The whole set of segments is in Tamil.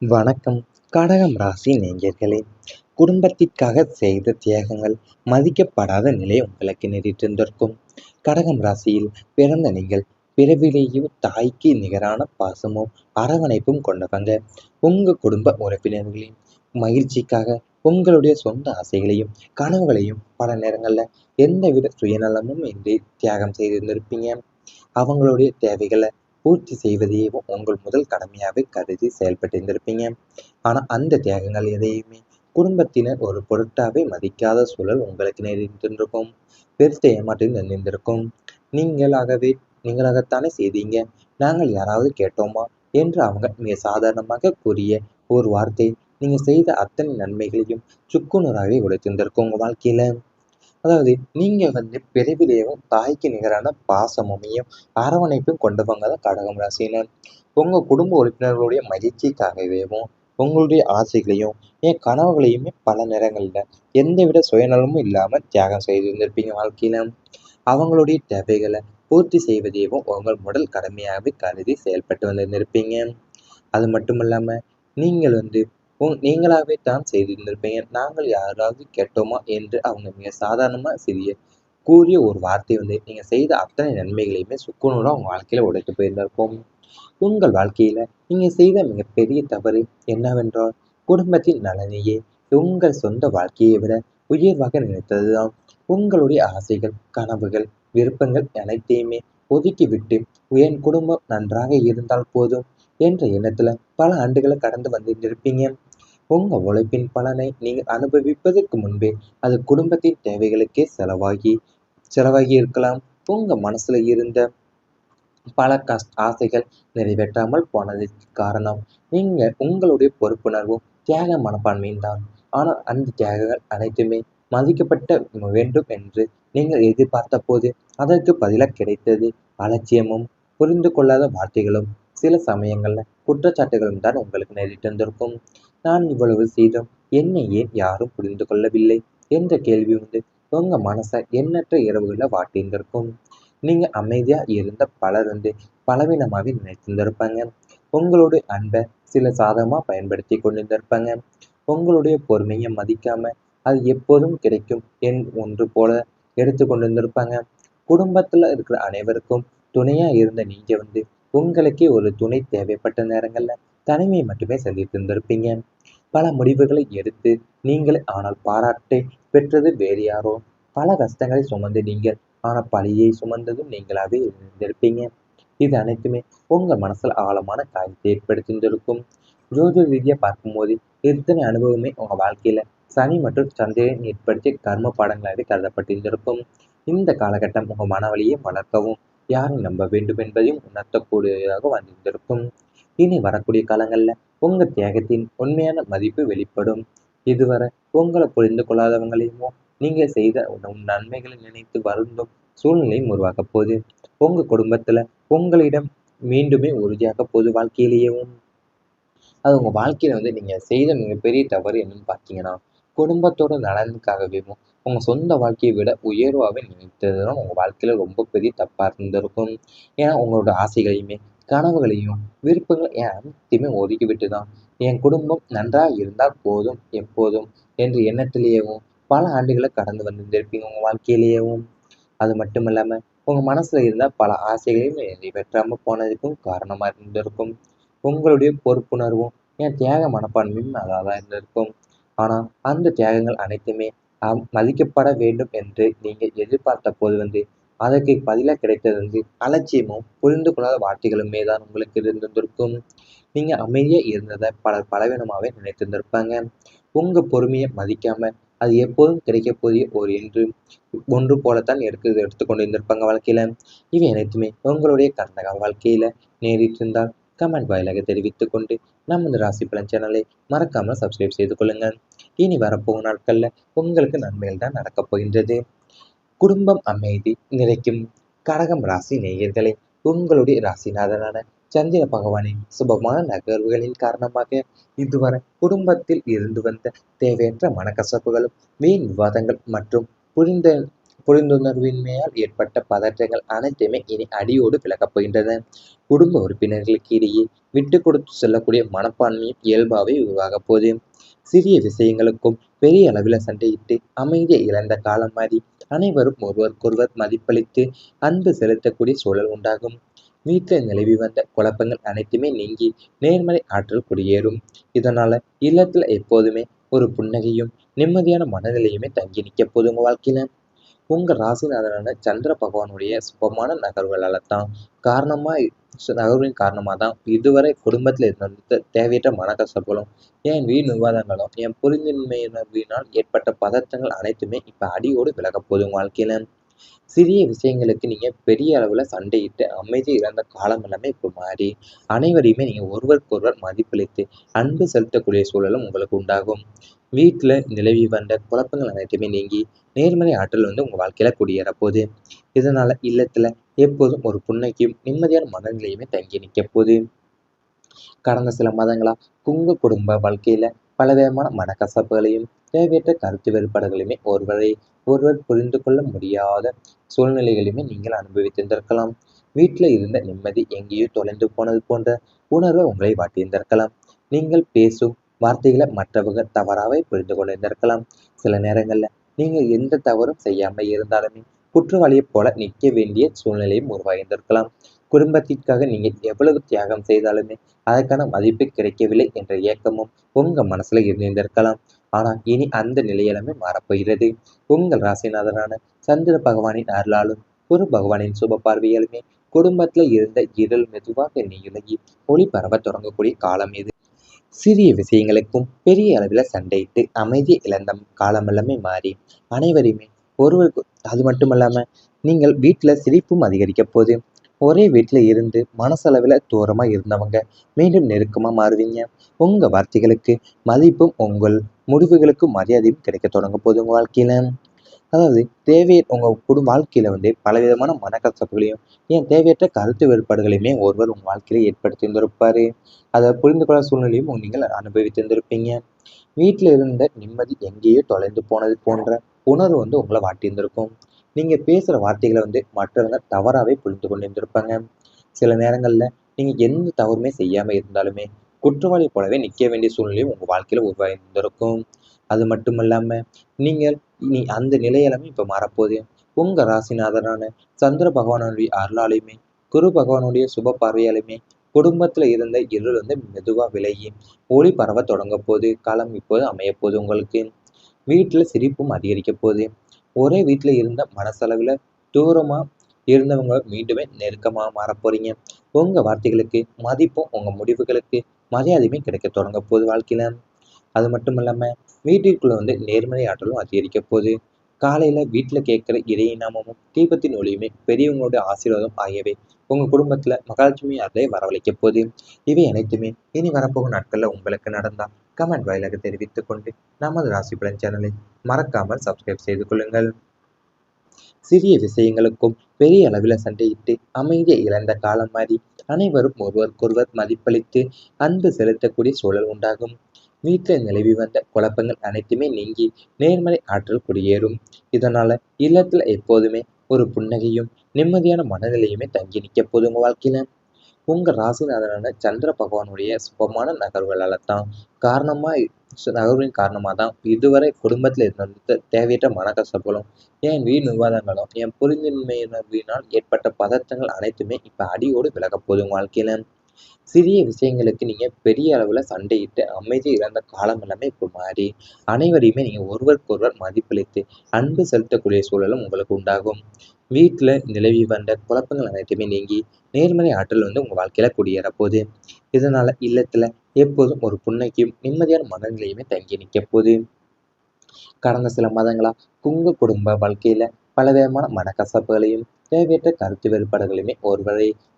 வணக்கம். கடகம் ராசி நேயர்களே, குடும்பத்திற்காக செய்த தியாகங்கள் மதிக்கப்படாத நிலை உங்களுக்கு நேரிட்டிருந்திருக்கும். கடகம் ராசியில் பிறந்த நீங்கள் பிறவிலேயே தாய்க்கு நிகரான பாசமும் அரவணைப்பும் கொண்டவங்க. உங்க குடும்ப உறுப்பினர்களின் மகிழ்ச்சிக்காக உங்களுடைய சொந்த ஆசைகளையும் கனவுகளையும் பல நேரங்கள்ல எந்தவித சுயநலமும் இன்றி தியாகம் செய்திருந்திருப்பீங்க. அவங்களுடைய தேவைகளை பூர்த்தி செய்வதையே உங்கள் முதல் கடமையாவே கருதி செயல்பட்டிருந்திருப்பீங்க. ஆனா அந்த தியாகங்கள் எதையுமே குடும்பத்தினர் ஒரு பொருட்டாவே மதிக்காத சூழல் உங்களுக்கு நேரிட்டிருந்திருக்கும். பெருத்த ஏமாற்றம் நின்றிருக்கும். நீங்களாகவே நீங்களாகத்தானே செய்தீங்க, நாங்கள் யாராவது கேட்டோமா என்று அவங்க மிக சாதாரணமாக கூறிய ஒரு வார்த்தை நீங்க செய்த அத்தனை நன்மைகளையும் சுக்குநூறாவே உடைத்திருந்திருக்கும் உங்க வாழ்க்கையில. அதாவது நீங்க பிறவிலேயும் தாய்க்கு நிகரான பாசமுமையும் அரவணைப்பும் கொண்டவங்க தான் கடகம் ராசினர். உங்க குடும்ப உறுப்பினர்களுடைய மகிழ்ச்சிக்காகவேவும் உங்களுடைய ஆசைகளையும் கனவுகளையுமே பல நேரங்கள்ல எந்தவித சுயநலமும் இல்லாம தியாகம் செய்திருந்திருப்பீங்க வாழ்க்கையில. அவங்களுடைய தேவைகளை பூர்த்தி செய்வதையும் உங்கள் முதல் கடமையாகவே கருதி செயல்பட்டு வந்திருந்திருப்பீங்க. அது மட்டும் இல்லாம நீங்கள் நீங்களாகவே தான் செய்திருந்திருப்பீங்க. நாங்கள் யாராவது கேட்டோமா என்று அவங்க மிக சாதாரணமா கூறிய ஒரு வார்த்தை நீங்க செய்த அத்தனை நன்மைகளையுமே சுக்குநூறா உங்க வாழ்க்கையில உடைத்து போயிருந்திருக்கும். உங்கள் வாழ்க்கையில நீங்க செய்த மிகப்பெரிய தவறு என்னவென்றால், குடும்பத்தின் நலனையே உங்கள் சொந்த வாழ்க்கையை விட உயர்வாக நினைத்ததுதான். உங்களுடைய ஆசைகள், கனவுகள், விருப்பங்கள் அனைத்தையுமே ஒதுக்கிவிட்டு என் குடும்பம் நன்றாக இருந்தால் போதும் என்ற எண்ணத்துல பல ஆண்டுகளை கடந்து வந்திருந்திருப்பீங்க. உங்க உழைப்பின் பலனை நீங்கள் அனுபவிப்பதற்கு முன்பே அது குடும்பத்தின் தேவைகளுக்கே செலவாகி இருக்கலாம். உங்க மனசுல இருந்த பல ஆசைகள் நிறைவேற்றாமல் போனதற்கு காரணம் உங்களுடைய பொறுப்புணர்வும் தியாக மனப்பான்மையும் தான். ஆனால் அந்த தியாகங்கள் அனைத்துமே மதிக்கப்பட்ட வேண்டும் என்று நீங்கள் எதிர்பார்த்த போது அதற்கு பதிலாக கிடைத்தது அலட்சியமும் புரிந்து கொள்ளாத வார்த்தைகளும் சில சமயங்கள்ல குற்றச்சாட்டுகளும் தான் உங்களுக்கு நேரிட்டிருந்திருக்கும். நான் இவ்வளவு செய்தும் என்னை ஏன் யாரும் புரிந்து கொள்ளவில்லை என்ற கேள்வி உங்க மனசை எண்ணற்ற இரவுகளை வாட்டியிருந்திருக்கும். நீங்க அமைதியா இருந்த பலர் பலவீனமாவே நினைத்திருந்திருப்பாங்க. உங்களுடைய அன்பை சில சாதகமா பயன்படுத்தி கொண்டிருந்திருப்பாங்க. உங்களுடைய பொறுமையை மதிக்காம அது எப்போதும் கிடைக்கும் ஒன்று போல எடுத்து கொண்டிருந்திருப்பாங்க. குடும்பத்துல இருக்கிற அனைவருக்கும் துணையா இருந்த நீங்க உங்களுக்கே ஒரு துணை தேவைப்பட்ட நேரங்கள்ல தனிமை மட்டுமே சந்தித்து இருந்திருப்பீங்க. பல முடிவுகளை எடுத்து நீங்களே ஆனால் பாராட்டை பெற்றது வேறு யாரோ. பல கஷ்டங்களை சுமந்து நீங்கள் ஆனால் பழியை சுமந்ததும் நீங்களாவே இருந்திருப்பீங்க. இது அனைத்துமே உங்க மனசுல ஆழமான காயத்தை ஏற்படுத்தியிருந்திருக்கும். ஜோதிட ரீதியா பார்க்கும்போது இத்தனை அனுபவமே உங்க வாழ்க்கையில சனி மற்றும் சந்திரன் ஏற்படுத்திய கர்ம பாடங்களாகவே கருதப்பட்டிருந்திருக்கும். இந்த காலகட்டம் உங்க மனவழியை வளர்க்கவும் யாரை நம்ப வேண்டும் என்பதையும் உணர்த்தக்கூடியதாக வந்திருந்திருக்கும். இனி வரக்கூடிய காலங்கள்ல உங்க தியாகத்தின் உண்மையான மதிப்பு வெளிப்படும். இதுவரை உங்களை புரிந்து கொள்ளாதவங்களையும் நீங்க செய்த நன்மைகளை நினைத்து வருந்தும் சூழ்நிலையும் உருவாக்க போகுது. உங்க குடும்பத்துல உங்களிடம் மீண்டுமே உறுதியாக பொது வாழ்க்கையிலேயும் அது உங்க வாழ்க்கையில நீங்க செய்த மிகப்பெரிய தவறு என்னன்னு பார்த்தீங்கன்னா, குடும்பத்தோட நலனுக்காகவேவும் உங்க சொந்த வாழ்க்கையை விட உயர்வாவே நினைத்ததுதான் உங்க வாழ்க்கையில ரொம்ப பெரிய தப்பா இருந்திருக்கும். ஏன்னா உங்களோட ஆசைகளையுமே கனவுகளையும் விருப்பங்களை அனைத்தையுமே ஒதுக்கிவிட்டு தான் என் குடும்பம் நன்றாக இருந்தால் போதும் எப்போதும் என்ற எண்ணத்திலேயேவும் பல ஆண்டுகளை கடந்து வந்திருந்திருப்பீங்க உங்க வாழ்க்கையிலேயேவும். அது மட்டும் இல்லாம உங்க மனசுல இருந்த பல ஆசைகளையும் நிறைவேற்றாம போனதுக்கும் காரணமா இருந்திருக்கும். உங்களுடைய பொறுப்புணர்வும் தியாக மனப்பான்மையும் அதாதான் இருந்திருக்கும். ஆனா அந்த தியாகங்கள் அனைத்துமே மதிக்கப்பட வேண்டும் என்று நீங்க எதிர்பார்த்த போது அதற்கு பதிலா கிடைத்தது அலட்சியமும் புரிந்து கொள்ளாத வார்த்தைகளுமே தான் உங்களுக்கு இருந்திருக்கும். நீங்க அமைதியா இருந்ததை பலர் பலவீனமாவே நினைத்திருந்திருப்பாங்க. உங்க பொறுமையை மதிக்காம அது எப்போதும் கிடைக்கப் போதிய ஒன்று போலத்தான் எடுத்துக்கொண்டு இருந்திருப்பாங்க வாழ்க்கையில. இவை அனைத்துமே உங்களுடைய கடந்த வாழ்க்கையில நேரிட்டிருந்தால் கமெண்ட் வாயிலாக தெரிவித்துக் கொண்டு நம்ம இந்த ராசி பலன் சேனலை மறக்காம சப்ஸ்கிரைப் செய்து கொள்ளுங்கள். இனி வரப்போகும் நாட்கள்ல உங்களுக்கு நன்மைகள் தான் நடக்கப் போகின்றது. குடும்பம் அமைதி நிறைக்கும் கடகம் ராசி நேயர்களே, உங்களுடைய ராசிநாதனான சந்திர பகவானின் சுபமான நகர்வுகளின் காரணமாக இதுவரை குடும்பத்தில் இருந்து வந்த தேவையற்ற மனக்கசப்புகளும் வீண் விவாதங்கள் மற்றும் புரிந்த புரிந்துணர்வின்மையால் ஏற்பட்ட பதற்றங்கள் அனைத்துமே இனி அடியோடு விலகப் போகின்றன. குடும்ப உறுப்பினர்களுக்கு இடையே விட்டு கொடுத்து செல்லக்கூடிய மனப்பான்மையும் இயல்பாகவே உருவாகப் போகுது. சிறிய விஷயங்களுக்கும் பெரிய அளவில் சண்டையிட்டு அமைதியை இழந்த காலம் மாறி அனைவரும் ஒருவருக்கொருவர் மதிப்பளித்து அன்பு செலுத்தக்கூடிய சூழல் உண்டாகும். வீட்டில் நிலவி வந்த குழப்பங்கள் அனைத்துமே நீங்கி நேர்மறை ஆற்றல் குடியேறும். இதனால இல்லத்துல எப்போதுமே ஒரு புன்னகையும் நிம்மதியான மனநிலையுமே தங்கி நிற்க போது உங்க வாழ்க்கையில. உங்க ராசிநாதனான சந்திர பகவானுடைய சுபமான நகர்வுகளால தான் நகர்வின் காரணமாக தான் இதுவரை குடும்பத்தில் இருந்த தேவையற்ற மனக்கசப்புகளும் என் வீண் விவாதங்களும் என் புரிந்தின்மையினால் ஏற்பட்ட பதற்றங்கள் அனைத்துமே இப்ப அடியோடு விலகப் போகுது உங்க வாழ்க்கையில. சிறிய விஷயங்களுக்கு நீங்க பெரிய அளவுல சண்டையிட்டு அமைதி இழந்த காலம் எல்லாமே இப்போ மாறி அனைவரையுமே நீங்க ஒருவருக்கொருவர் மதிப்பளித்து அன்பு செலுத்தக்கூடிய சூழலும் உங்களுக்கு உண்டாகும். வீட்டுல நிலவி வந்த குழப்பங்கள் அனைத்துமே நீங்கி நேர்மறை ஆற்றல் உங்க வாழ்க்கையில குடியேற போகுது. இதனால இல்லத்துல எப்போதும் ஒரு புன்னகையும் நிம்மதியான மனநிலையுமே தங்கி நிற்க போகுது. கடந்த சில மாதங்களா உங்க குடும்ப வாழ்க்கையில பலவிதமான மனக்கசப்புகளையும் தேவையற்ற கருத்து வேறுபாடுகளையுமே ஒருவர் புரிந்து கொள்ள முடியாத சூழ்நிலைகளையுமே நீங்கள் அனுபவித்திருந்திருக்கலாம். வீட்டில் இருந்த நிம்மதி எங்கேயோ தொலைந்து போனது போன்ற உணர்வை உங்களை வாட்டியிருந்திருக்கலாம். நீங்கள் பேசும் வார்த்தைகளை மற்றவங்க தவறாவே புரிந்து கொண்டிருந்திருக்கலாம். சில நேரங்கள்ல நீங்க எந்த தவறும் செய்யாம இருந்தாலுமே குற்றவாளியைப் போல நிற்க வேண்டிய சூழ்நிலையும் உருவாகியிருந்திருக்கலாம். குடும்பத்திற்காக நீங்க எவ்வளவு தியாகம் செய்தாலுமே அதற்கான மதிப்பு கிடைக்கவில்லை என்ற ஏக்கமும் உங்க மனசுல இருந்திருக்கலாம். ஆனா இனி அந்த நிலையெல்லாமே மாறப்போகிறது. உங்கள் ராசிநாதனான சந்திர பகவானின் அருளாலும் குரு பகவானின் சுப பார்வையாலுமே குடும்பத்துல இருந்த இருள் மெதுவாக நீங்கி ஒளி பரவ தொடங்கக்கூடிய காலம் இது. சிறிய விஷயங்களுக்கும் பெரிய அளவில் சண்டையிட்டு அமைதி இழந்த காலம் எல்லாமே மாறி அனைவரையுமே ஒருவருக்கு அது மட்டும் இல்லாம நீங்கள் வீட்டுல சிரிப்பும் அதிகரிக்க போது. ஒரே வீட்டுல இருந்து மனசளவில் தூரமா இருந்தவங்க மீண்டும் நெருக்கமா மாறுவீங்க. உங்க வார்த்தைகளுக்கு மதிப்பும் உங்கள் முடிவுகளுக்கு மரியாதையும் கிடைக்க தொடங்க போகுது உங்க வாழ்க்கையில. அதாவது உங்க வாழ்க்கையில பலவிதமான மனக்கசப்புகளையும் தேவையற்ற கருத்து வேறுபாடுகளையுமே ஒருவர் உங்க வாழ்க்கையில ஏற்படுத்தி இருந்திருப்பாரு. அதை புரிந்து கொள்ள சூழ்நிலையும் நீங்கள் அனுபவித்திருந்திருப்பீங்க. வீட்டில் இருந்த நிம்மதி எங்கேயோ தொலைந்து போனது போன்ற உணர்வு உங்களை வாட்டியிருந்திருக்கும். நீங்க பேசுற வார்த்தைகளை மற்றவங்க தவறாவே புரிந்து கொண்டிருந்திருப்பாங்க. சில நேரங்கள்ல நீங்க எந்த தவறுமே செய்யாம இருந்தாலுமே குற்றவாளி போலவே நிற்க வேண்டிய சூழ்நிலையும் உங்க வாழ்க்கையில உருவாகியிருந்திருக்கும். அது மட்டும் இல்லாம நீங்கள் இனி அந்த நிலையெல்லாமே இப்ப மாறப்போகுது. உங்க ராசிநாதனான சந்திர பகவானுடைய அருளாலையுமே குரு பகவானுடைய சுப பார்வையாலுமே குடும்பத்துல இருந்த இருள் மெதுவா விலகி ஒளி பரவ தொடங்க போது காலம் இப்போது அமைய போகுது உங்களுக்கு. வீட்டுல சிரிப்பும் அதிகரிக்க போகுது. ஒரே வீட்டுல இருந்த மனசளவுல தூரமா இருந்தவங்க மீண்டுமே நெருக்கமா மாற போறீங்க. உங்க வார்த்தைகளுக்கு மதிப்பும் உங்க முடிவுகளுக்கு மரியாதையுமே கிடைக்க தொடங்க போகுது வாழ்க்கையில. அது மட்டும் இல்லாம வீட்டிற்குள்ள நேர்மறை ஆற்றலும் அதிகரிக்க போகுது. காலையில வீட்டுல கேட்கிற இறைநாமமும் தீபத்தின் ஒளியுமே பெரியவங்களுடைய ஆசீர்வாதம் ஆகியவை உங்க குடும்பத்துல மகாலட்சுமி அதை வரவழைக்க போகுது. இவை அனைத்துமே இனி வரப்போகும் நாட்கள்ல உங்களுக்கு நடந்தா கமெண்ட் வாயிலாக தெரிவித்துக் கொண்டு நமது ராசி பலன் சேனலை மறக்காமல் சப்ஸ்கிரைப் செய்து கொள்ளுங்கள். சிறிய விஷயங்களுக்கும் பெரிய அளவில் சண்டையிட்டு அமைதியை இழந்த காலம் மாறி அனைவரும் ஒருவருக்கொருவர் மதிப்பளித்து அன்பு செலுத்தக்கூடிய சூழல் உண்டாகும். வீட்டில் நிலவி வந்த குழப்பங்கள் அனைத்துமே நீங்கி நேர்மறை ஆற்றல் குடியேறும். இதனால இல்லத்துல எப்போதுமே ஒரு புன்னகையும் நிம்மதியான மனநிலையுமே தங்கி நிற்க போது உங்க வாழ்க்கையில. உங்க ராசிநாதனான சந்திர பகவானுடைய சுபமான நகர்வுகளால தான் நகர்வின் காரணமாக தான் இதுவரை குடும்பத்தில் இருந்த தேவையற்ற மனக்கசப்புகளும் வீண் விவாதங்களும் என் புரிந்தின்மையினால் ஏற்பட்ட பதற்றங்கள் அனைத்துமே இப்ப அடியோடு விலகப் போகுது உங்க வாழ்க்கையில. சிறிய விஷயங்களுக்கு நீங்க பெரிய அளவுல சண்டையிட்டு அமைதி இழந்த காலம் எல்லாமே இப்போ மாறி அனைவரையுமே நீங்க ஒருவருக்கொருவர் மதிப்பளித்து அன்பு செலுத்தக்கூடிய சூழலும் உங்களுக்கு உண்டாகும். வீட்டுல நிலவி வந்த குழப்பங்கள் அனைத்துமே நீங்கி நேர்மறை ஆற்றல் உங்க வாழ்க்கையில குடியேற போகுது. இதனால இல்லத்துல எப்போதும் ஒரு புன்னகையும் நிம்மதியான மனநிலையுமே தங்கி நிற்க போகுது. கடந்த சில மாதங்களா உங்க குடும்ப வாழ்க்கையில பலவிதமான மனக்கசப்புகளையும் தேவையற்ற கருத்து வேறுபாடுகளையுமே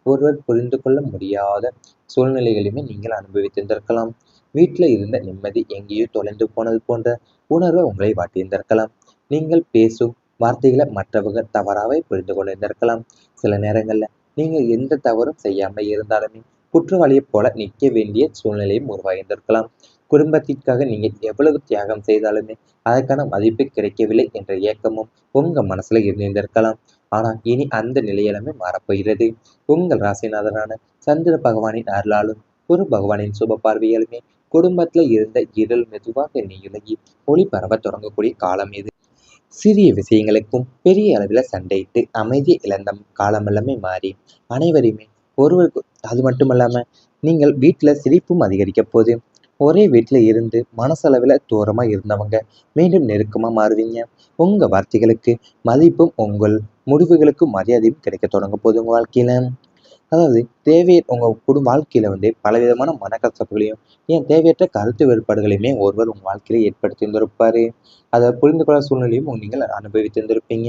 ஒருவர் புரிந்து கொள்ள முடியாத சூழ்நிலைகளையுமே நீங்கள் அனுபவித்திருந்திருக்கலாம். வீட்டுல இருந்த நிம்மதி எங்கேயோ தொலைந்து போனது போன்ற உணர்வை உங்களை வாட்டியிருந்திருக்கலாம். நீங்கள் பேசும் வார்த்தைகளை மற்றவங்க தவறாவே புரிந்து கொண்டிருந்திருக்கலாம். சில நேரங்கள்ல நீங்க எந்த தவறும் செய்யாம இருந்தாலுமே குற்றவாளியைப் போல நிற்க வேண்டிய சூழ்நிலையும் உருவாகியிருந்திருக்கலாம். குடும்பத்திற்காக நீங்கள் எவ்வளவு தியாகம் செய்தாலுமே அதற்கான மதிப்பு கிடைக்கவில்லை என்ற ஏக்கமும் உங்க மனசுல இருந்திருக்கலாம். ஆனா இனி அந்த நிலையெல்லாமே மாறப்போகிறது. உங்கள் ராசிநாதனான சந்திர பகவானின் அருளாலும் குரு பகவானின் சுப பார்வையாலுமே குடும்பத்துல இருந்த இருள் மெதுவாக நீங்கி ஒளி பரவ தொடங்கக்கூடிய காலம் இது. சிறிய விஷயங்களுக்கும் பெரிய அளவில் சண்டையிட்டு அமைதி இழந்த காலமெல்லாமே மாறி அனைவரையுமே ஒருவருக்கு அது மட்டும் இல்லாமல் நீங்கள் வீட்டில் சிரிப்பும் அதிகரிக்க போது. ஒரே வீட்டில் இருந்து மனசளவில் தூரமாக இருந்தவங்க மீண்டும் நெருக்கமாக மாறுவீங்க. உங்கள் வார்த்தைகளுக்கு மதிப்பும் உங்கள் முடிவுகளுக்கும் மரியாதையும் கிடைக்க தொடங்க போது உங்கள் வாழ்க்கையில். அதாவது உங்கள் வாழ்க்கையில் பலவிதமான மனக்கசப்புகளையும் ஏன் தேவையற்ற கருத்து வேறுபாடுகளையுமே ஒருவர் உங்கள் வாழ்க்கையில ஏற்படுத்தி இருந்திருப்பாரு. அதை புரிந்து கொள்ள சூழ்நிலையும் நீங்கள் அனுபவித்திருந்திருப்பீங்க.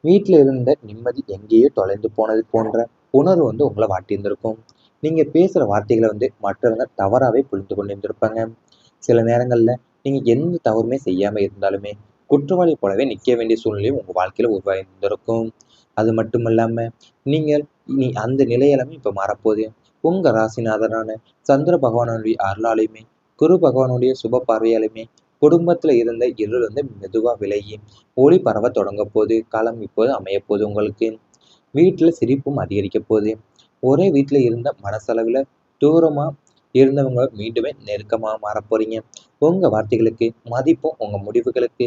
வீட்டில் இருந்த நிம்மதி எங்கேயோ தொலைந்து போனது போன்ற உணர்வு உங்களை வாட்டியிருந்திருக்கும். நீங்கள் பேசுகிற வார்த்தைகளை மற்றவங்க தவறாகவே புரிந்து கொண்டிருந்திருப்பாங்க. சில நேரங்களில் நீங்கள் எந்த தவறுமே செய்யாமல் இருந்தாலுமே குற்றவாளி போலவே நிற்க வேண்டிய சூழ்நிலையும் உங்கள் வாழ்க்கையில் உருவாகியிருந்திருக்கும். அது மட்டும் இல்லாமல் நீங்கள் அந்த நிலையெல்லாமே இப்போ மாறப்போகுது. உங்கள் ராசிநாதனான சந்திர பகவானுடைய அருளாலையுமே குரு பகவானுடைய சுப பார்வையாலுமே குடும்பத்தில் இருந்த இருள் மெதுவாக விலகி ஒளி பரவ தொடங்க போது காலம் இப்போது அமையப்போகுது உங்களுக்கு. வீட்டில் சிரிப்பும் அதிகரிக்க போகுது. ஒரே வீட்டில் இருந்த மனசளவில் தூரமாக இருந்தவங்க மீண்டுமே நெருக்கமாக மாறப்போறீங்க. உங்கள் வார்த்தைகளுக்கு மதிப்பும் உங்கள் முடிவுகளுக்கு